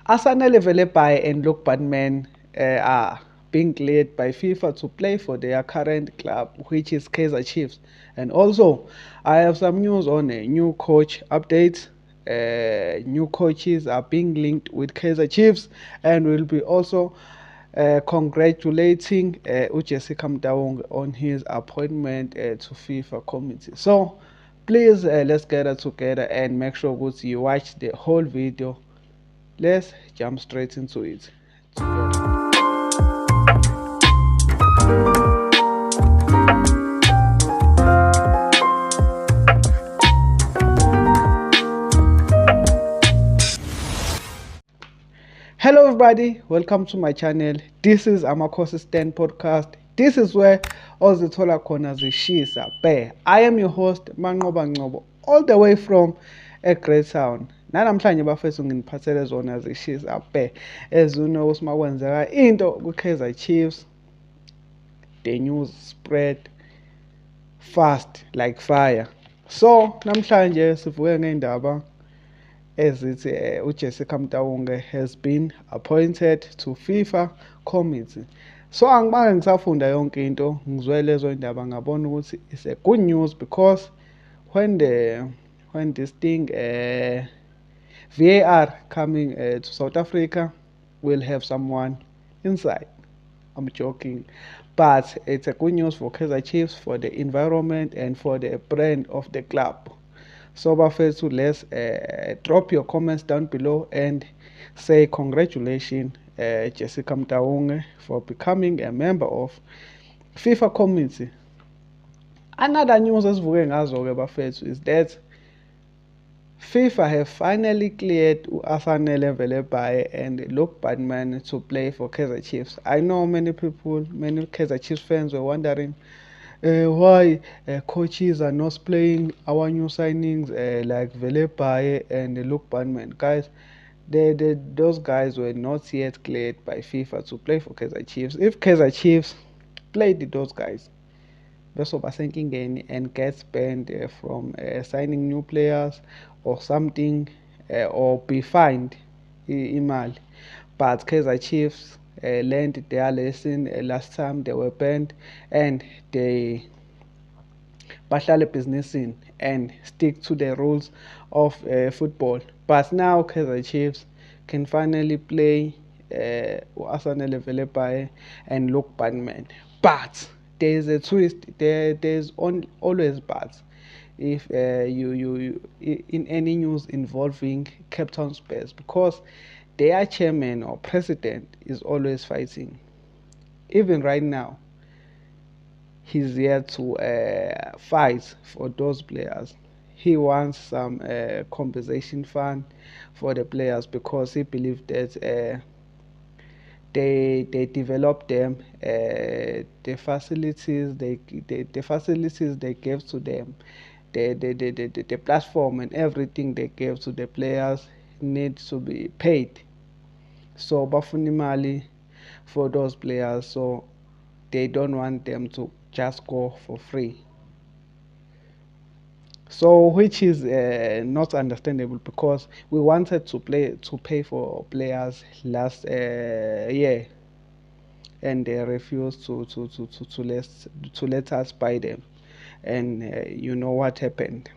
Asanele Velepai and Luke Badman are being cleared by FIFA to play for their current club, which is Kaizer Chiefs. And also, I have some news on a new coach updates. New coaches are being linked with Kaizer Chiefs, and will be also congratulating Jessica Mdaung on his appointment to FIFA committee. So, please let's gather together and make sure that you watch the whole video. Let's jump straight into it together. Hello everybody, welcome to my channel. This is Amakhosi Stand Podcast. This is where ozithola khona zishisa be. I am your host Manqoba Nqobo, all the way from a great town. Namhlanje bafethu nginiphathele zona zishisa be. As you know, simakwenzeka into ku-Kaizer Chiefs. The news spread fast like fire. So namhlanje sivuke ngendaba ezithi uJessica Mtaung has been appointed to FIFA committee. So angibanga ngisafunda yonke into ngizwe lezo indaba ngabona ukuthi it's a good news because when this thing VAR coming to South Africa, we'll have someone inside. I'm joking, but it's a good news for Kaizer Chiefs, for the environment and for the brand of the club. So bafethu, let's drop your comments down below and say congratulations Jessica Mtaung for becoming a member of FIFA committee. Another news esivuke ngazo ke bafethu is that FIFA have finally cleared Asanele Velepai and Luke Badman to play for Kaizer Chiefs. I know many people, many Kaizer Chiefs fans were wondering why coaches are not playing our new signings like Velepai and Luke Badman. Guys, those guys were not yet cleared by FIFA to play for Kaizer Chiefs. If Kaizer Chiefs played those guys, besoba senkingeni and gets banned from signing new players or something, or be fined imali. But Kaizer Chiefs learned their lesson last time they were banned, and they bahlale ebhizinisini and stick to the rules of football. But now Kaizer Chiefs can finally play Asanele Velepai and Luke Badman. But there is a twist. There's always but. If you in any news involving Cape Town Spurs, because their chairman or president is always fighting. Even right now, he's here to fight for those players. He wants some compensation fund for the players because he believes that they develop them, the facilities the facilities they gave to them, the platform and everything they gave to the players needs to be paid. So bafuna imali for those players, so they don't want them to just go for free. So which is not understandable because we wanted to pay for players last year, and they refused to let us buy them, and you know what happened.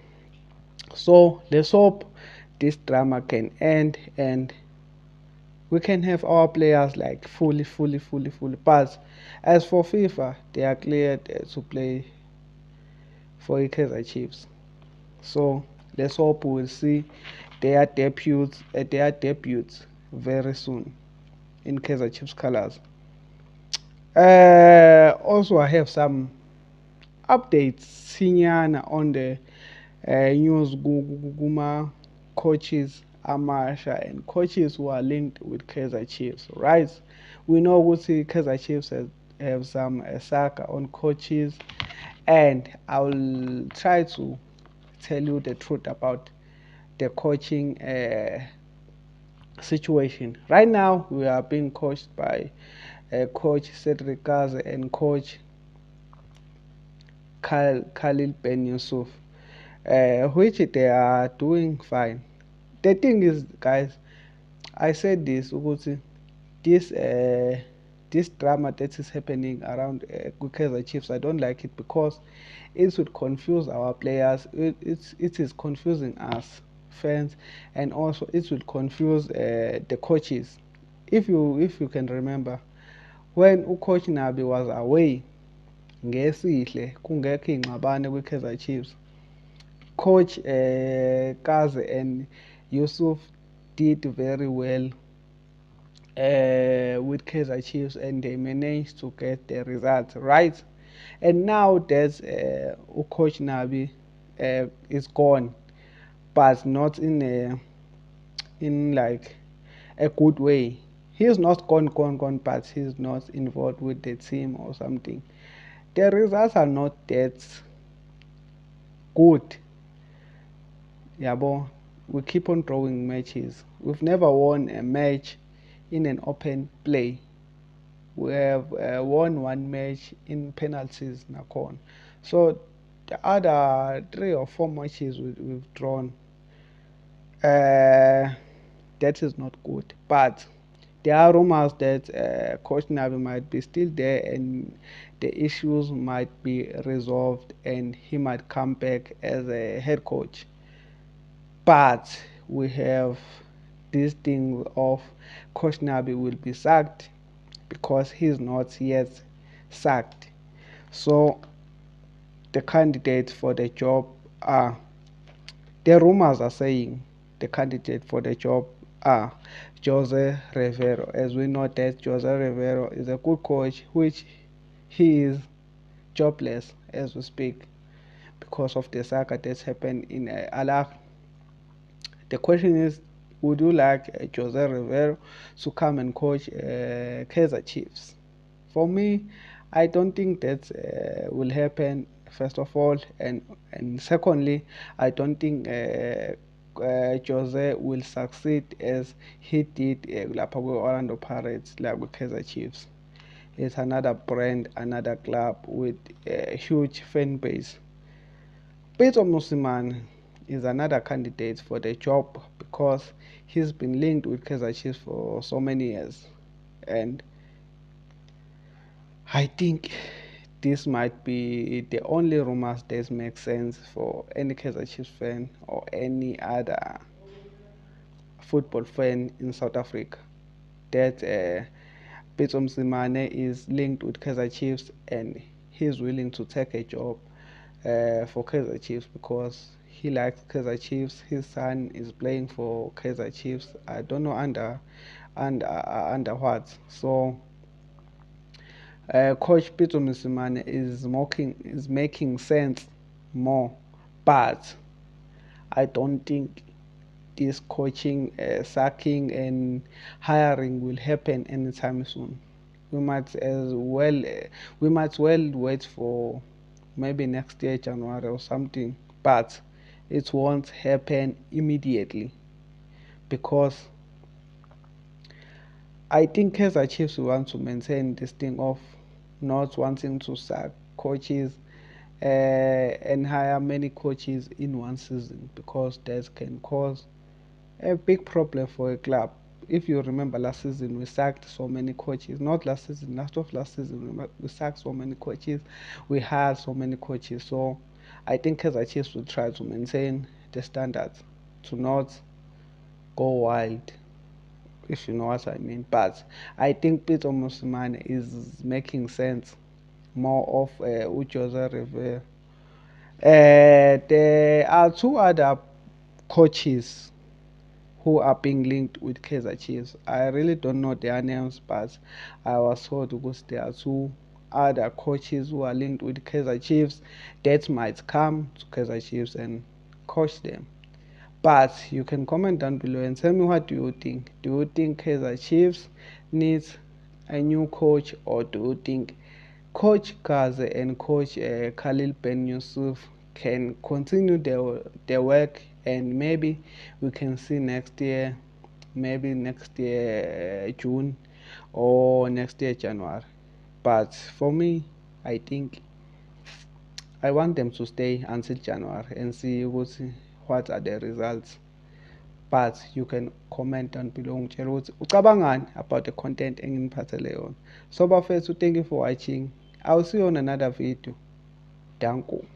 So let's hope this drama can end and we can have our players like fully. But as for FIFA, they are cleared to play for Kaizer Chiefs. So let's hope we'll see their debuts very soon in Kaizer Chiefs colors. Also, I have some updates sinyana on the news Guma coaches Amasha and coaches who are linked with Kaizer Chiefs, right? We know Kaizer Chiefs have some saga on coaches, and I will try to tell you the truth about the coaching situation. Right now, we are being coached by Coach Cedric Gaza and Coach Khalil Ben Yusuf, which they are doing fine. The thing is, guys, I said this ukuthi this this drama that is happening around Kaizer Chiefs, I don't like it because it would confuse our players. It is confusing us fans, and also it will confuse the coaches. If you can remember, when ucoach Nabi was away ngesihle kungekho ingxabano kwi-Kaizer Chiefs, coach Kaze and Yusuf did very well with Kaizer Chiefs, and they managed to get the result right. And now that Coach Nabi is gone, but not in like a good way. He's not gone, but he's not involved with the team or something. The results are not that good. Yabo, we keep on drawing matches. We've never won a match in an open play. We have won one match in penalties nakhona. So the other 3 or 4 matches we've drawn, that is not good. But there are rumors that Coach Nabi might be still there and the issues might be resolved and he might come back as a head coach. But we have this thing of Coach Nabi will be sacked because he's not yet sacked. So the candidates for the job are, the rumors are saying the candidate for the job are Jose Rivero. As we know that Jose Rivero is a good coach, which he is jobless as we speak because of the saga that's happened in Al. The question is, would you like Jose Rivero to come and coach Kaizer Chiefs? For me, I don't think that will happen. First of all, and secondly, I don't think Jose will succeed as he did lapha Orlando Pirates, like with Kaizer Chiefs. It's another brand, another club with a huge fan base. Pedro Musimane is another candidate for the job because he's been linked with Kaizer Chiefs for so many years, and I think this might be the only rumors that make sense for any Kaizer Chiefs fan or any other football fan in South Africa, that Pitso Msimane is linked with Kaizer Chiefs and he's willing to take a job for Kaizer Chiefs because he likes Kaizer Chiefs. His son is playing for Kaizer Chiefs. I don't know under what. So Coach Pitso Msimane is making sense more, but I don't think this coaching, sacking, and hiring will happen anytime soon. We might as well we might well wait for maybe next year January or something, but it won't happen immediately because I think Kaizer Chiefs want to maintain this thing of not wanting to sack coaches and hire many coaches in one season because that can cause a big problem for a club. If you remember last season, we sacked so many coaches. Not last season, last season, we sacked so many coaches. We had so many coaches. So I think Kaizer Chiefs will try to maintain the standards to not go wild, if you know what I mean. But I think Peter Musimane is making sense more of Jose Rivera. There are 2 other coaches who are being linked with Kaizer Chiefs. I really don't know their names, but I was told because there are 2 other coaches who are linked with Kaizer Chiefs that might come to Kaizer Chiefs and coach them. But you can comment down below and tell me, what do you think? Do you think Kaizer Chiefs needs a new coach, or do you think Coach Kaze and Coach Khalil Ben Yusuf can continue their work, and maybe we can see next year, maybe next year June or next year January? But for me, I think I want them to stay until January and see what are the results. but you can comment down below ngitshela ukuthi ucabangani about the content enginiphathele yona. So bafethu, thank you for watching. I'll see you on another video. Danko.